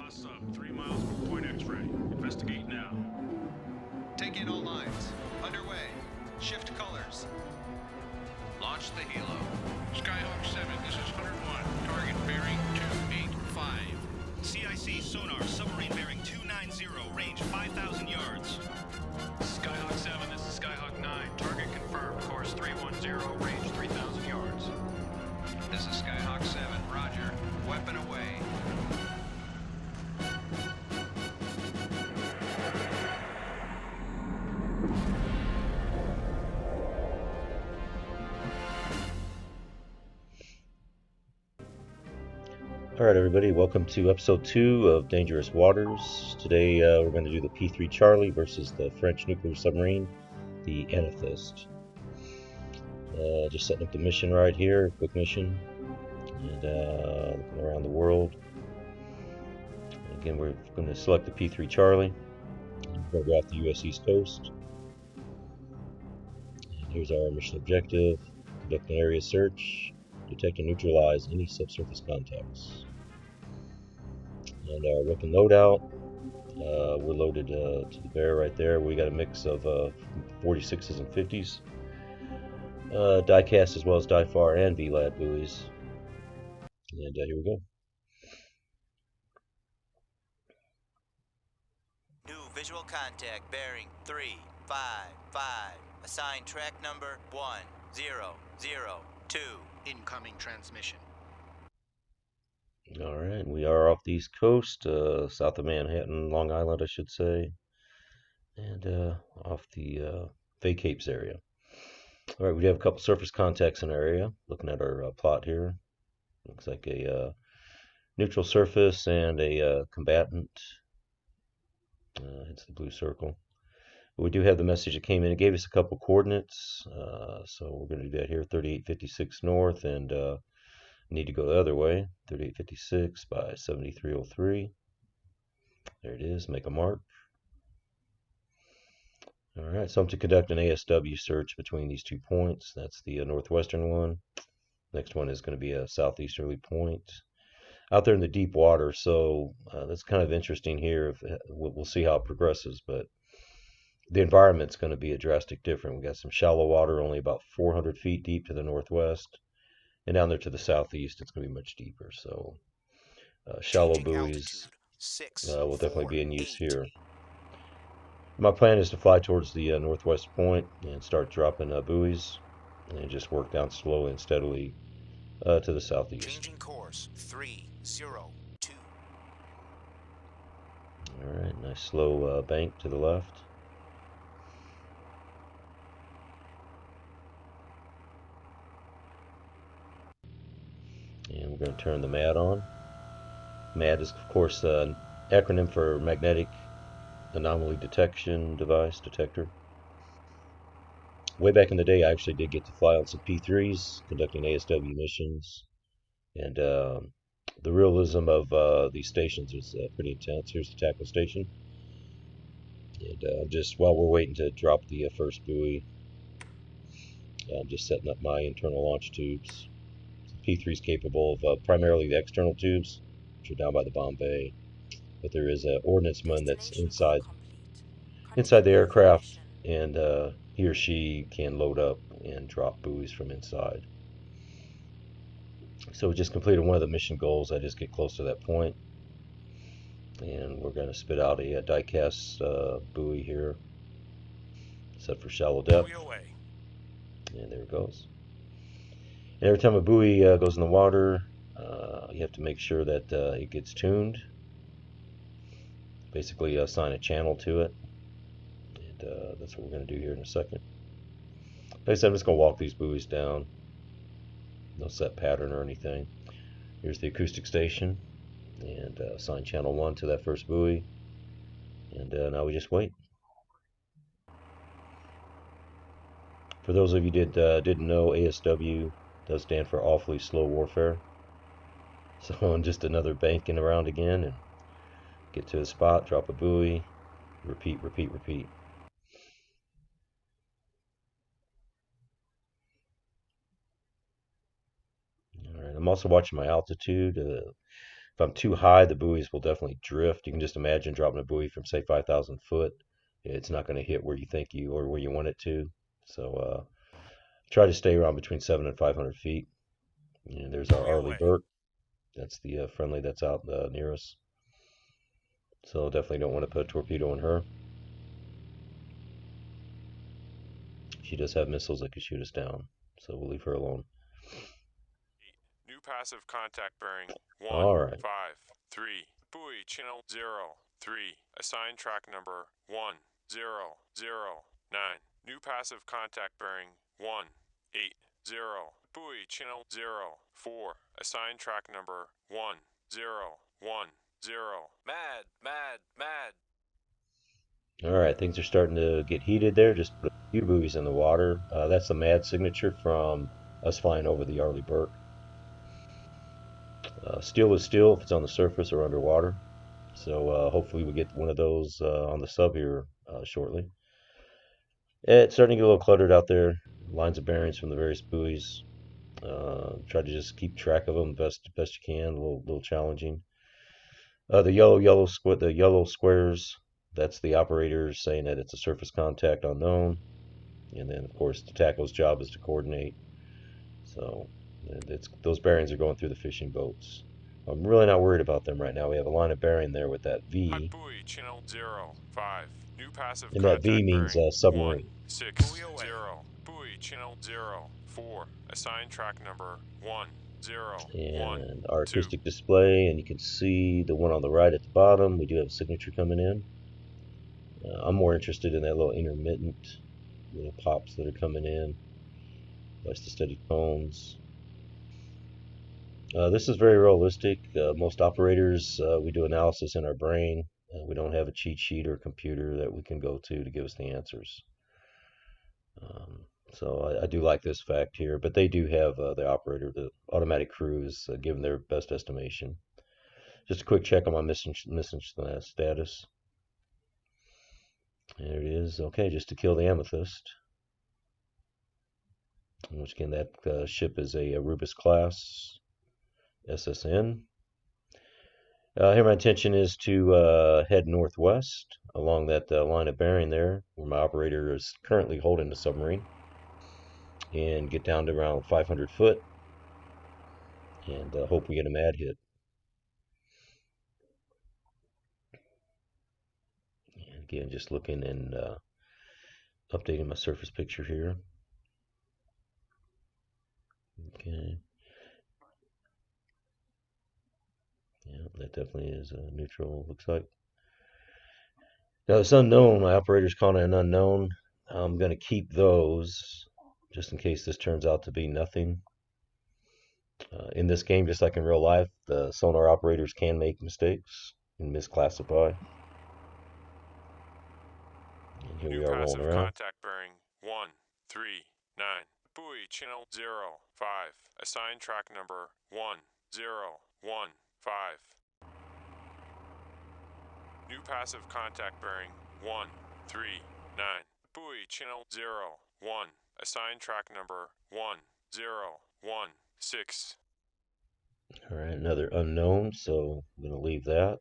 Nuc Sub, 3 miles from Point X-ray. Investigate now. Take in all lines. Underway. Shift colors. Launch the helo. Skyhawk 7, this is Hunter 1. Target bearing 285. CIC sonar, submarine bearing 290, range 5,000 yards. Skyhawk 7, this is Skyhawk 9. Target confirmed, course 310, range 3,000 yards. This is Skyhawk 7. Roger. Weapon away. Alright everybody, welcome to episode 2 of Dangerous Waters. Today we're going to do the P-3 Charlie versus the French nuclear submarine, the Amethyst. Just setting up the mission right here, quick mission, and looking around the world. Again, we're going to select the P-3 Charlie, and we're going to go off the U.S. East Coast. And here's our mission objective: conduct an area search, detect and neutralize any subsurface contacts. And our weapon loadout, we're loaded to the bear right there. We got a mix of 46s and 50s, die cast as well as die far and VLAD buoys. And here we go. New visual contact bearing 355. Assign track number 1002. Incoming transmission. Alright, we are off the East Coast, south of Manhattan, Long Island I should say, and off the Vacapes area. Alright, we have a couple surface contacts in our area. Looking at our plot here, looks like a neutral surface and a combatant. It's the blue circle. But we do have the message that came in. It gave us a couple coordinates, so we're going to do that here: 3856 north, and need to go the other way, 3856 by 7303. There it is. Make a mark. Alright, so I'm to conduct an ASW search between these 2 points. That's the northwestern one. Next one is going to be a southeasterly point out there in the deep water, so that's kind of interesting here. We'll see how it progresses, but the environment's going to be a drastic different. We got some shallow water, only about 400 feet deep to the northwest, and down there to the southeast it's going to be much deeper. So shallow buoys will definitely be in use here. My plan is to fly towards the northwest point and start dropping buoys, and just work down slowly and steadily to the southeast. Changing course 302. Alright, nice slow bank to the left. And we're going to turn the MAD on. MAD is, of course, an acronym for Magnetic Anomaly Detection Device Detector. Way back in the day, I actually did get to fly on some P3s, conducting ASW missions. And the realism of these stations is pretty intense. Here's the tackle station. And just while we're waiting to drop the first buoy, I'm just setting up my internal launch tubes. P3 is capable of primarily the external tubes, which are down by the bomb bay, but there is an ordnanceman that's inside the aircraft, and he or she can load up and drop buoys from inside. So we just completed one of the mission goals. I just get close to that point, and we're going to spit out a die-cast buoy here, set for shallow depth, and there it goes. And every time a buoy goes in the water, you have to make sure that it gets tuned. Basically assign a channel to it, and that's what we're going to do here in a second. Like I said, I'm just going to walk these buoys down. No set pattern or anything. Here's the acoustic station, and assign channel 1 to that first buoy, and now we just wait. For those of you didn't know, ASW does stand for Awfully Slow Warfare. So I'm just another banking around again, and get to the spot, drop a buoy, repeat, repeat, repeat. Alright, I'm also watching my altitude. If I'm too high, the buoys will definitely drift. You can just imagine dropping a buoy from say 5,000 foot. It's not going to hit where you think you or where you want it to. So try to stay around between 7 and 500 feet. And there's our Arleigh Burke. That's the friendly that's out near us. So definitely don't want to put a torpedo in her. She does have missiles that could shoot us down, so we'll leave her alone. New passive contact bearing All right. 153. Buoy channel 03. Assigned track number 1009. New passive contact bearing 180. Buoy channel 04. Assigned track number 1010. Mad. All right, things are starting to get heated there. Just put a few buoys in the water. That's the MAD signature from us flying over the Arleigh Burke. Steel is steel if it's on the surface or underwater. So hopefully we get one of those on the sub here shortly. It's starting to get a little cluttered out there. Lines of bearings from the various buoys. Try to just keep track of them best you can. A little challenging. The yellow squares. That's the operators saying that it's a surface contact unknown. And then, of course, the tackle's job is to coordinate. So those bearings are going through the fishing boats. I'm really not worried about them right now. We have a line of bearing there with that V. Hot buoy channel 05. New passive And that V contact means bearing submarine. 160. Buoy channel 04. Assigned track number 1012. And our acoustic display, and you can see the one on the right at the bottom. We do have a signature coming in. I'm more interested in that little intermittent little pops that are coming in. That's the steady tones. This is very realistic. Most operators, we do analysis in our brain. We don't have a cheat sheet or computer that we can go to give us the answers. So I do like this fact here, but they do have the operator, the automatic crews, given their best estimation. Just a quick check on my mission status. There it is. Okay, just to kill the Amethyst. Which again, that ship is a Rubis class SSN. Here my intention is to head northwest along that line of bearing there, where my operator is currently holding the submarine, and get down to around 500 foot, and hope we get a MAD hit. And again, just looking and updating my surface picture here. Okay. Yeah, that definitely is neutral, looks like. Now, it's unknown. My operator's calling it an unknown. I'm going to keep those just in case this turns out to be nothing. In this game, just like in real life, the sonar operators can make mistakes and misclassify. And here we are rolling around. Contact bearing 139. Buoy channel 05. Assigned track number 1015. New passive contact bearing 139. Buoy channel 01. Assigned track number 1016. All right, another unknown, so I'm going to leave that.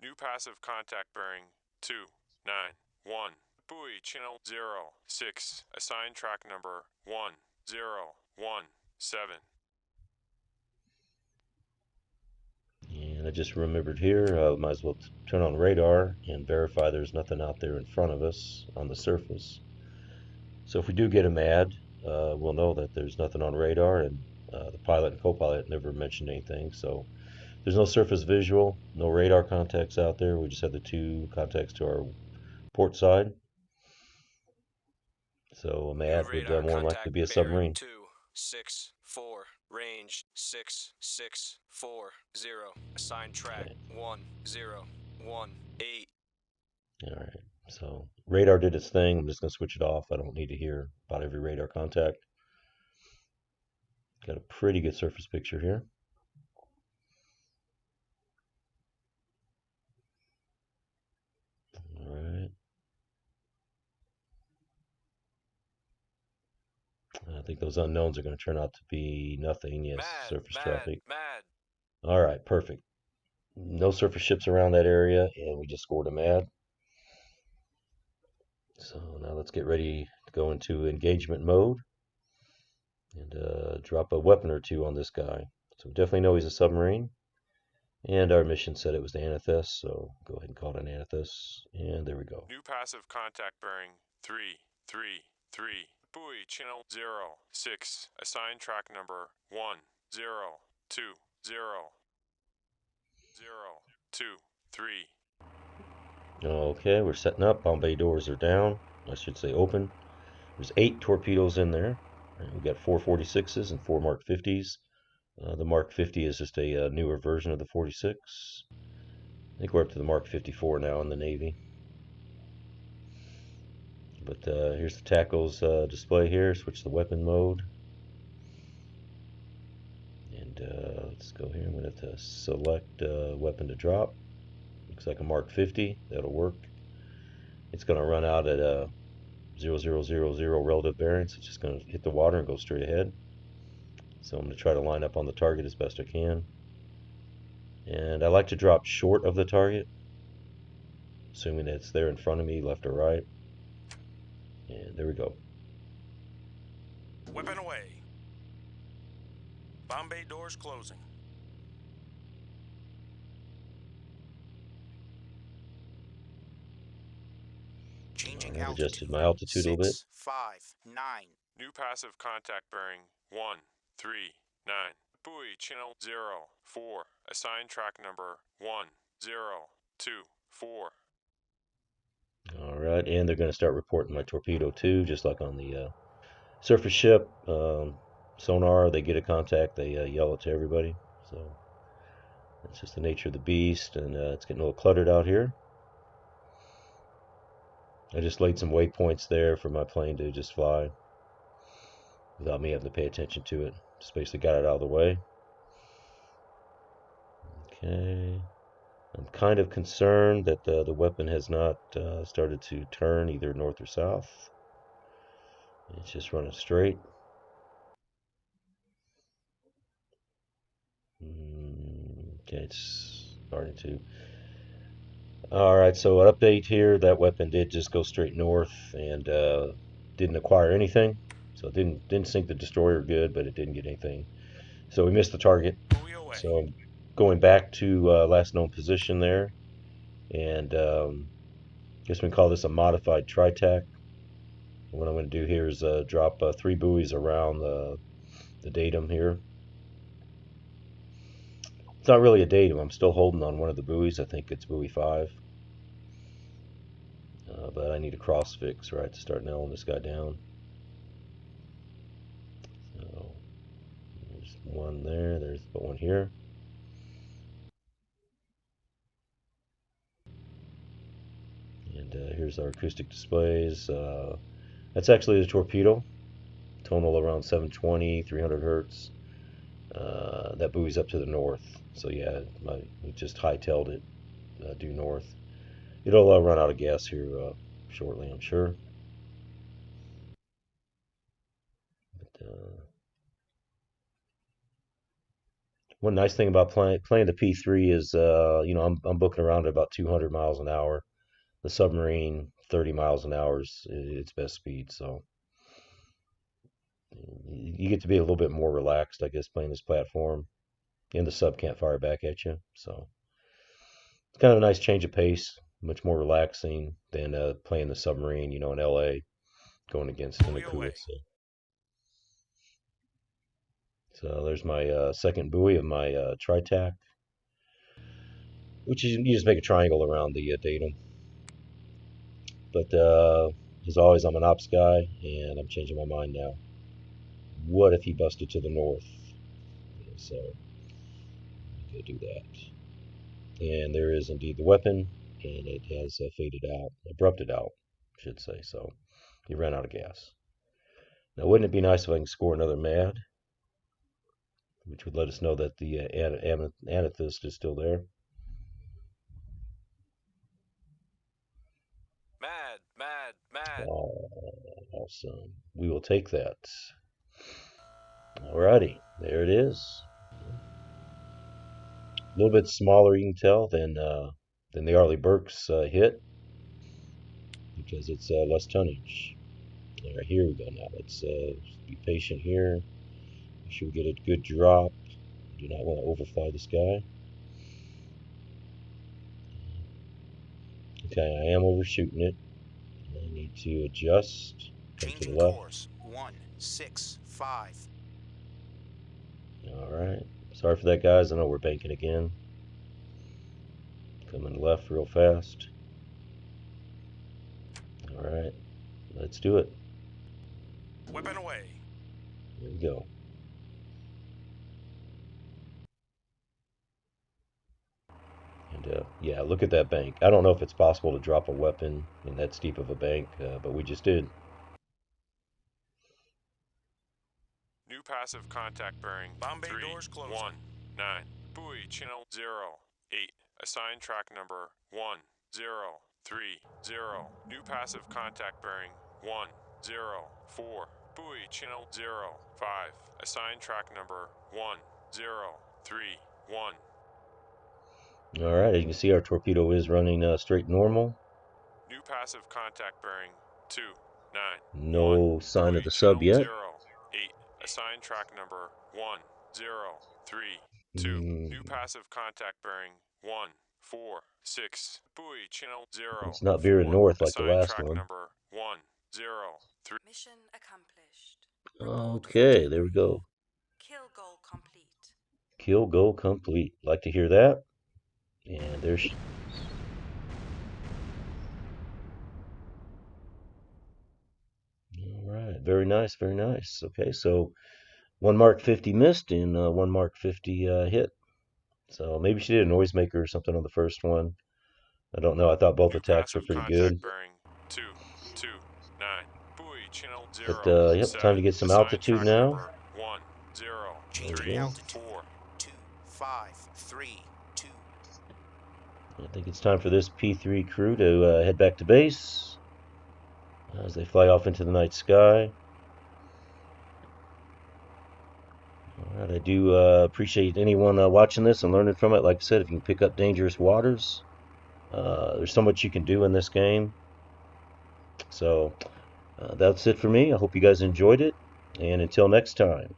New passive contact bearing 291. Buoy channel 06. Assigned track number 1017. And I just remembered here, might as well turn on radar and verify there's nothing out there in front of us on the surface. So if we do get a MAD, we'll know that there's nothing on radar, and the pilot and co-pilot never mentioned anything. So there's no surface visual, no radar contacts out there. We just have the two contacts to our port side. So a MAD would more than likely be a submarine. 264, range 6640, assigned track 1018. All right, so radar did its thing. I'm just going to switch it off. I don't need to hear about every radar contact. Got a pretty good surface picture here. All right. think those unknowns are going to turn out to be nothing. Yes, Mad, surface mad, traffic. mad. All right, perfect. No surface ships around that area, and we just scored a mad. So now let's get ready to go into engagement mode and drop a weapon or two on this guy. So we definitely know he's a submarine. And our mission said it was the Anethus, so go ahead and call it an Anethus. And there we go. New passive contact bearing 333. Buoy channel 06. Assign track number 1020. 023. Okay, we're setting up. Bomb bay doors are down. I should say open. There's 8 torpedoes in there. And we've got 4 46s and 4 Mark 50s. The Mark 50 is just a newer version of the 46. I think we're up to the Mark 54 now in the Navy. But here's the tackles display here. Switch the weapon mode. And let's go here. I'm going to have to select weapon to drop. Looks like a Mark 50. That'll work. It's going to run out at 0000 relative variance. It's just going to hit the water and go straight ahead. So I'm going to try to line up on the target as best I can. And I like to drop short of the target, assuming that it's there in front of me, left or right. And there we go. Weapon away. Bomb bay doors closing. Changing I've altitude. adjusted my altitude a little bit. 659. New passive contact bearing 139. Buoy channel 04. Assign track number 1024. Alright, and they're going to start reporting my torpedo too, just like on the surface ship. Sonar, they get a contact, they yell it to everybody. So that's just the nature of the beast, and it's getting a little cluttered out here. I just laid some waypoints there for my plane to just fly without me having to pay attention to it. Just basically got it out of the way. Okay. I'm kind of concerned that the weapon has not started to turn either north or south. It's just running straight. Okay, it's starting to. Alright, so an update here. That weapon did just go straight north and didn't acquire anything. So it didn't sink the destroyer good, but it didn't get anything. So we missed the target. Buoy away. So I'm going back to last known position there. And guess we can call this a modified tri-tac. What I'm going to do here is drop 3 buoys around the datum here. It's not really a datum. I'm still holding on one of the buoys. I think it's buoy 5. But I need a cross fix, right, to start nailing this guy down. So there's one there. There's one here. And here's our acoustic displays. That's actually the torpedo. Tonal around 720, 300 hertz. That buoy's up to the north. So yeah, we just hightailed it due north. It'll run out of gas here shortly, I'm sure. But, one nice thing about playing the P3 is, you know, I'm booking around at about 200 miles an hour. The submarine, 30 miles an hour is its best speed. So you get to be a little bit more relaxed, I guess, playing this platform. And the sub can't fire back at you. So it's kind of a nice change of pace. Much more relaxing than playing the submarine, you know, in LA, going against the Nuc Sub. So there's my second buoy of my tri-tac, which is, you just make a triangle around the datum. But as always, I'm an ops guy, and I'm changing my mind now. What if he busted to the north? So I'm going to do that. And there is indeed the weapon, and it has faded out, abrupted out, I should say. So he ran out of gas. Now, wouldn't it be nice if I can score another mad, which would let us know that the amethyst is still there? Mad, mad, mad. Awesome. We will take that. Alrighty, there it is. A little bit smaller, you can tell, than the Arleigh Burke's hit, because it's less tonnage. All right, here we go now. Let's be patient here. Make sure we get a good drop. Do not want to overfly this guy. Okay, I am overshooting it. I need to adjust. Come to the Changing left. course 165. Alright. Sorry for that, guys. I know we're banking again. Coming left real fast. Alright. Let's do it. Whipping away. Here we go. And yeah, look at that bank. I don't know if it's possible to drop a weapon in that steep of a bank, but we just did. New passive contact bearing Bomb bay 3, doors closing. 1, 9. Buoy channel 0, 8. Assign track number 1, 0, 3, 0. New passive contact bearing 1, 0, 4. Buoy channel 0, 5. Assign track number 1, 0, 3, 1. Alright, as you can see, our torpedo is running straight normal. New passive contact bearing 2, 9. No 1. sign Buoy of the sub channel yet. 0, 8. Assign track number 1, 0, 3, 2. New passive contact bearing 1, 4, 6. Buoy channel 0. It's not veering 4. north like the Assign last track one. number 1, 0, 3. Mission accomplished. Okay, there we go. Kill goal complete. Kill goal complete. Like to hear that. And there's... Alright, very nice, very nice. Okay, so 1 Mark 50 missed and 1 Mark 50 hit. So maybe she did a noisemaker or something on the first one. I don't know. I thought both New attacks were passive pretty contact good. bearing 2, 2, 9. Buoy channel 0. But yep, 7. time to get some Assign altitude track now. number 1, 0, Changing 3, altitude 4. 2, 5, 3, 2. I think it's time for this P3 crew to head back to base as they fly off into the night sky. Alright, I do appreciate anyone watching this and learning from it. Like I said, if you can pick up dangerous waters, there's so much you can do in this game. So that's it for me. I hope you guys enjoyed it, and until next time.